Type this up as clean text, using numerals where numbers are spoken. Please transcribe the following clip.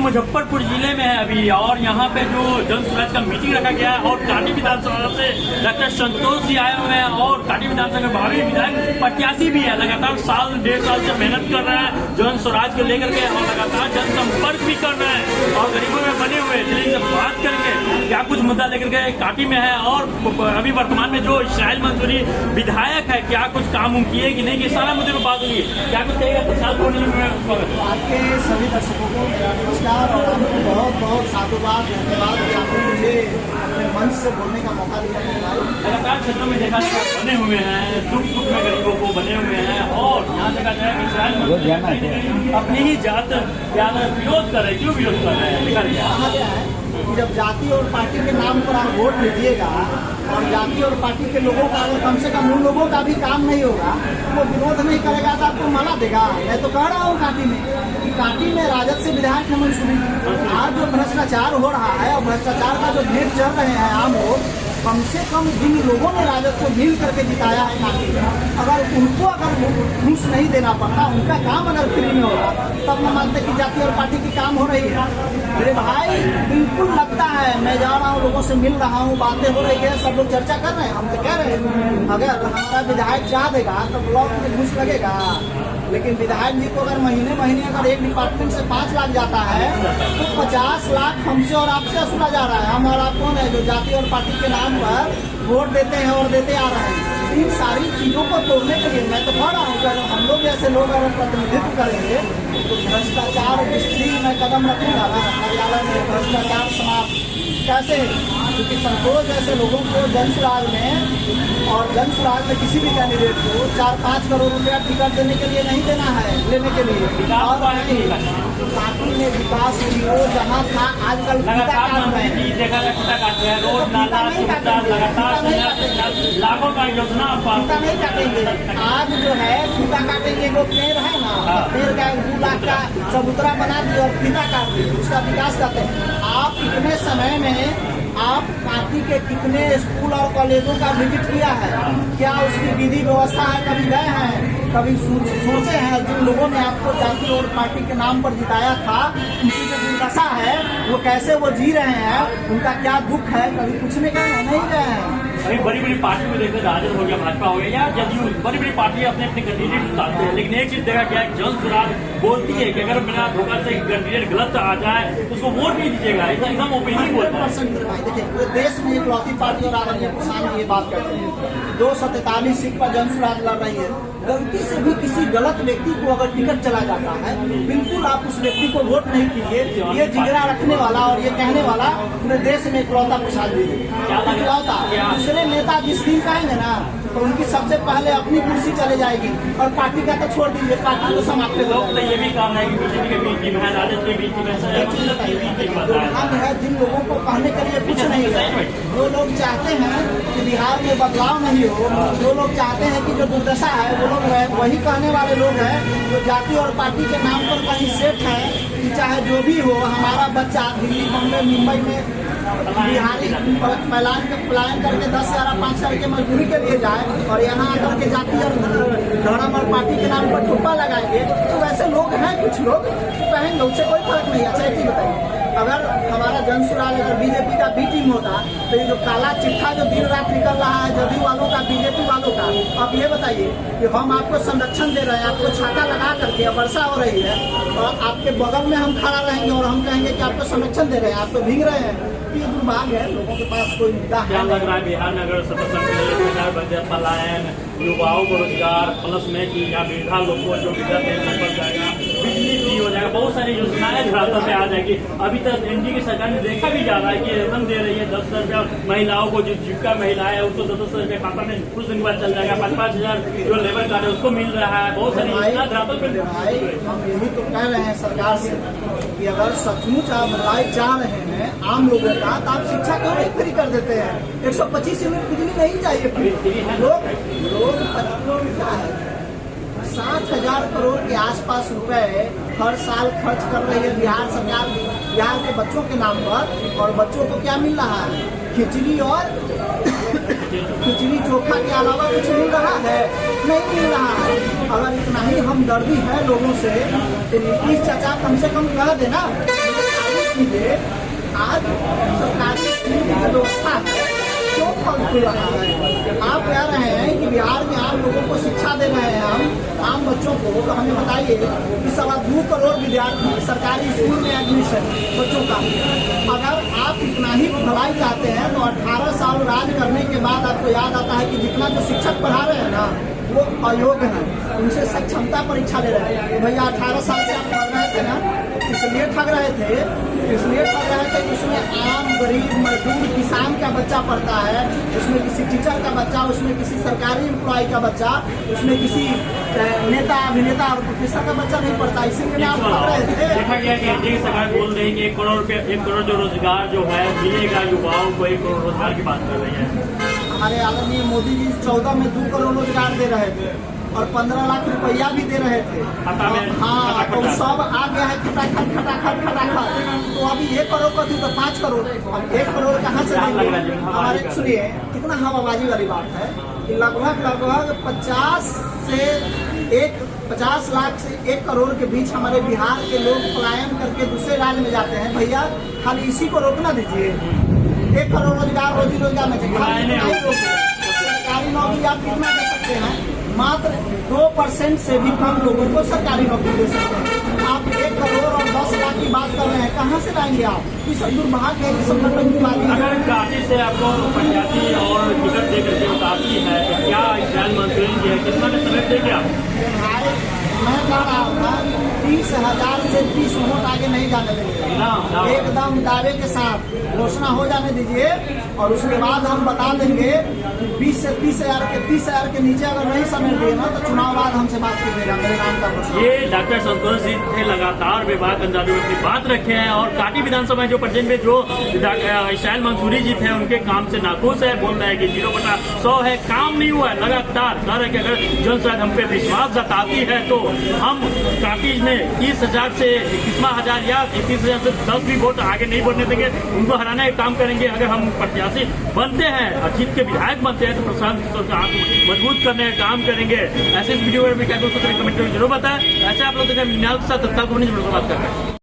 मुजफ्फरपुर जिले में है अभी, और यहाँ पे जो जन सुराज का मीटिंग रखा गया है और काटी विधानसभा से डॉक्टर संतोष जी आए हुए हैं और काटी विधानसभा के भावी विधायक प्रत्याशी भी है। लगातार साल डेढ़ साल से मेहनत कर रहे हैं जन स्वराज को लेकर के और लगातार जनसंपर्क भी कर रहे हैं और गरीबों में बने हुए हैं। चलिए बात करेंगे क्या कुछ मुद्दा लेकर के काटी में है और अभी वर्तमान में जो इस्राइल मंसूरी विधायक है क्या कुछ काम किए कि नहीं, कि सारा मुद्दे पर बात हुई है। क्या कुछ कहेगा प्रसाद आपके सभी दर्शकों को नमस्कार और आपको बहुत बहुत साधुवाद धन्यवाद कि आपने मुझे अपने मंच से बोलने का मौका दिया है। लगातार क्षेत्रों में देखा जाए बने हुए हैं, दुख सुख में गरीबों को बने हुए हैं और यहाँ देखा जाए इस्राइल अपनी ही जात विरोध कर रहे, क्यों विरोध कर रहे हैं देखा कहा गया है कि जब जाति और पार्टी के नाम पर आप वोट दीजिएगा और जाति और पार्टी के लोगों का अगर कम से कम उन लोगों का भी काम नहीं होगा, वो विरोध नहीं करेगा तो आपको माला देगा। मैं तो कह रहा हूँ काटी में राजद से विधायक हेमंत सोरेन, आज जो भ्रष्टाचार हो रहा है और भ्रष्टाचार का जो भेद चल रहे हैं आम लोग, कम से कम जिन लोगों ने राजद को मिल करके जिताया है काटी में, अगर उनको घूस नहीं देना पड़ता, उनका काम अगर फ्री में होगा, तब न मानते कि जाति और पार्टी की काम हो रही है। मेरे भाई बिल्कुल लगता है, मैं जा रहा हूँ, लोगों से मिल रहा हूँ, बातें हो रही है, सब लोग चर्चा कर रहे हैं, हम तो कह रहे हैं अगर हमारा विधायक चाह देगा तो ब्लॉक में घूस लगेगा। लेकिन विधायक जी को अगर महीने महीने अगर एक डिपार्टमेंट से 5 लाख जाता है तो 50 लाख हमसे और आपसे वसूला जा रहा है। हम और आप कौन है जो जाति और पार्टी के नाम पर वोट देते हैं और देते आ रहे हैं। इन सारी चीजों को तोड़ने के लिए मैं तो कह रहा हूँ कि अगर हम लोग जैसे लोग अगर प्रतिनिधित्व करेंगे तो भ्रष्टाचार दृष्टि में कदम रखूंगा ना, कार्यालय में भ्रष्टाचार समाप्त कैसे, क्योंकि संतोष जैसे लोगों को जनसुराज में और जनसुराज में किसी भी कैंडिडेट को 4-5 करोड़ रुपया टिकट देने के लिए नहीं देना है, लेने के लिए। और पार्टी में विकास जहाँ था आजकल लाखों का योजना नहीं काटेंगे। आज जो है फीता काटेंगे, वो पेड़ है ना, पेड़ का 2 लाख का चबूतरा बना दिए और फीता काट दिए, उसका विकास करते हैं। आप इतने समय में आप पार्टी के कितने स्कूल और कॉलेजों का विजिट किया है, क्या उसकी विधि व्यवस्था है, कभी गए हैं, कभी सोचे हैं जिन लोगों ने आपको जाति और पार्टी के नाम पर जिताया था, उनकी जो दुर्दशा है वो कैसे वो जी रहे हैं, उनका क्या दुख है, कभी कुछ नहीं गए हैं, नहीं गए हैं। अभी बड़ी बड़ी पार्टी में देखते राजद हो गया, भाजपा हो गया या जदयू, बड़ी बड़ी पार्टियां अपने अपने कैंडिडेट उतारते हैं, लेकिन एक चीज देखा गया है जन सुराज बोलती है कि अगर बिना धोखा से कैंडिडेट गलत आ जाए तो उसको वोट नहीं दीजिएगा, एकदम ओपिनियन बोलता है। देखिए पूरे देश में इकलौती पार्टी और आदरणीय किसान ये बात करते हैं 247 सीट पर जन सुराज लड़ रही है। गलती से भी किसी गलत व्यक्ति को अगर टिकट चला जाता है, बिल्कुल आप उस व्यक्ति को वोट नहीं कीजिए। ये जिगरा रखने वाला और ये कहने वाला पूरे देश में इकलौता प्रसाद जी इकलौता। दूसरे नेता जिस दिन कहेंगे ना तो उनकी सबसे पहले अपनी कुर्सी चले जाएगी और पार्टी का तो छोड़ दीजिए, पार्टी को समाप्त कर लोग तो ये भी काम है कि बीजेपी के बीच टीम है, राजद के बीच टीम है। जिन लोगों को कहने के लिए कुछ नहीं है, जो लोग चाहते हैं कि बिहार में बदलाव नहीं हो, जो लोग चाहते हैं कि जो दुर्दशा है वो लोग वही कहने वाले लोग हैं जो जाति और पार्टी के नाम पर कहीं सेट है कि चाहे जो भी हो, हमारा बच्चा दिल्ली, बम्बई, मुंबई में बिहारी पलायन करके 10,000 5,000 की मजदूरी के लिए जाए और यहाँ आकर के जाति और धर्म और पार्टी के नाम पर ठुप्पा लगाएंगे, तो वैसे लोग हैं कुछ लोग तो कहेंगे, उससे कोई फर्क नहीं। अच्छा एक चीज बताइए, अगर हमारा जनसुराज अगर बीजेपी का बी टीम होता तो ये जो काला चिट्ठा जो दिन रात निकल रहा है जदयू वालों का, बीजेपी वालों का, आप ये बताइए कि हम आपको संरक्षण दे रहे हैं, आपको छाता लगा करके वर्षा हो रही है और आपके बगल में हम खड़ा रहेंगे और हम कहेंगे कि आपको संरक्षण दे रहे हैं, आप तो भीग रहे हैं। ये दुर्भाग्य है, लोगों के पास कोई मुद्दा है। लग रहा है बिहार में अगर संरक्षण पलायन, युवाओं को रोजगार, प्लस में कि यहाँ वृद्धा लोग को जो वृद्धा पेंशन बढ़ जाएगा, बिजली फ्री हो जाएगा, बहुत सारी योजनाएं धरातल पे आ जाएगी। अभी तक एनडीए की सरकार ने देखा भी जा रहा है कि रकम दे रही है 10,000 रुपया महिलाओं को, जो जीविका महिलाएं है उसको 10,000 रुपया खाता में कुछ दिन के बाद चल जाएगा, 5-5 हजार जो लेबर कार्ड है उसको मिल रहा है, बहुत सारी योजना धरातल पे। हम यही तो कह रहे हैं सरकार से कि अगर सचमुच आप बदलाव चाह रहे हैं आम लोगों का, तो आप शिक्षा क्यों नहीं फ्री कर देते हैं। 125 यूनिट बिजली नहीं चाहिए, लोग 60,000 करोड़ के आसपास रुपए हर साल खर्च कर रही है बिहार सरकार, बिहार के बच्चों के नाम पर, और बच्चों को क्या मिल रहा है, खिचड़ी और खिचड़ी चोखा के अलावा कुछ मिल रहा है, नहीं मिल रहा है। अगर इतना ही हमदर्दी है लोगों से तो नीतीश चाचा कम से कम कह देना कीजिए, आज सरकारी स्कूल की व्यवस्था है क्यों फल खुल रहा है? आप कह रहे हैं कि बिहार में आम लोगों को शिक्षा दे रहे हैं, हम आम बच्चों को, तो हमें बताइए कि 2.25 करोड़ विद्यार्थी सरकारी स्कूल में एडमिशन बच्चों का, अगर आप इतना ही भलाई चाहते हैं तो 18 साल राज करने के बाद आपको याद आता है कि जितना जो शिक्षक पढ़ा रहे हैं ना वो अयोग्य है, उनसे सक्षमता परीक्षा ले रहे हैं। भैया 18 साल से आप पढ़ रहे थे ना, इसलिए ठग रहे थे कि उसमें आम गरीब मजदूर किसान का बच्चा पढ़ता है, उसमें किसी टीचर का बच्चा, उसमें किसी सरकारी एम्प्लॉय का बच्चा, उसमें किसी नेता अभिनेता और प्रोफेसर का बच्चा नहीं पढ़ता, इसीलिए आप पढ़ रहे थे। देखा गया कि एनडीए सरकार बोल रही है कि 1 करोड़ जो रोजगार जो है मिलेगा युवाओं को, 1 करोड़ रोजगार की बात कर रही है। हमारे आदरणीय मोदी जी 14 में 2 करोड़ रोजगार दे रहे थे और 15 लाख रुपया भी दे रहे थे। हाँ, तो सब आ गया है खटाखट। तो अभी 1 करोड़ का थी तो 5 करोड़, अब 1 करोड़ कहाँ से देंगे? हमारे सुनिए कितना हवाबाजी वाली बात है कि लगभग 50 लाख से 1 करोड़ के बीच हमारे बिहार के लोग पलायन करके दूसरे राज्य में जाते हैं। भैया खाली इसी को रोकना दीजिए, 1 करोड़ रोजगार रोजी रोजगार में सरकारी नौकरी आप कितना दे सकते हैं? मात्र 2% से भी कम लोगों को सरकारी नौकरी दे सकते हैं। आप 1 करोड़ और 10 लाख की बात कर रहे हैं, कहाँ से लाएंगे आप? ये सब दुर्भाग्य है कि सब नौकरी। अगर काफी से आपको प्रत्याशी और टिकट दे करके उतारती है तो क्या इस्राइल मंसूरी जी है, कितना में समय देंगे आप? मैं कह रहा हूँ ना, 30,000 से 30 वोट आगे नहीं जाने देंगे, एकदम दावे के साथ घोषणा हो जाने दीजिए और उसके बाद हम बता देंगे कि 20 से 30,000 के नीचे अगर नहीं समेट दिए ना तो चुनाव बाद हमसे बात कीजिएगा। मेरे नाम का घोषणा। ये डॉक्टर संतोष जी थे, लगातार विभाग अंदाजों की बात रखे हैं और काटी विधानसभा जो प्रेजेंट में जो इस्राइल मंसूरी जी थे उनके काम से नाखुश है, बोल रहे हैं कि 0/100 है, काम नहीं हुआ है। लगातार कह रहे कि अगर जनता हम पे विश्वास जताती है तो हम काटी में 30,000 से 21,000 या 31,000 से 10 भी वोट आगे नहीं बढ़ने देंगे, उनको हराने का काम करेंगे। अगर हम प्रत्याशी बनते हैं, अजीत के विधायक बनते हैं तो प्रशांत किशोर का हाथ मजबूत करने का काम करेंगे। ऐसे इस वीडियो में क्या दोस्तों कमेंट में जरूर बताएं। ऐसे आप लोग मीनाल के साथ बात कर रहे हैं।